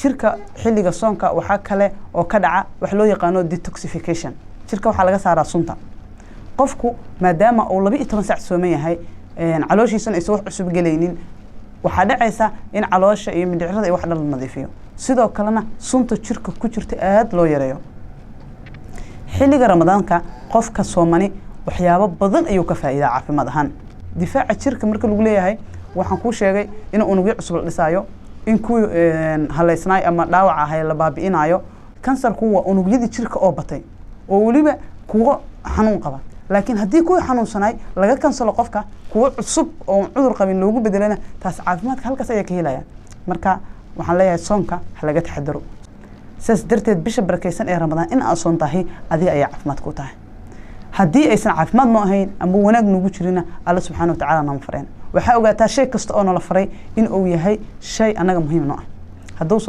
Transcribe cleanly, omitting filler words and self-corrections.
jirka xilliga soonka waxa kale oo ka dhaca wax loo yaqaano detoxification jirka waxa laga saaraa sunta qofku maadaama uu 12 saac sooman yahay calooshiisana ay soo wax cusub galaynin waxa dhacaysa in caloosha iyo mindhicirada ay wax dhan nadiifiyo sidoo kalena sunta jirka ku jirta aad loo yareeyo xilliga ramadaanka qofka soomani waxyaabo badan ayuu ka faa'iidaa caafimaad ahaan difaaca jirka marka lagu leeyahay waxaan ku sheegay in unugyo cusub la dhisaayo in ku haleysnaay ama dhaawac ahay la baabi'inayo kansarku waa unugyada jirka oo batay oo waliba kuwa xanuun qaba laakiin haddii kuwa xanuunsanay laga kansalo qofka kuwa cusub oo cudur qabin loogu bedelana taas caafimaadka halkaas ayaa ka helaya marka waxaan leeyahay soonka ha laga taxadaro saas darteed bisha barakeysan ee ramadaan in aad soon tahay adiga ayaa caafimaad ku tahay haddii aysan caafimaad ma ahayn ama wanaag nagu jirina alla subxaanahu wa tacaala nama fareen waxaa ogaataa shay kasta oo nala faray in uu yahay shay anaga muhiim noo ah hadduu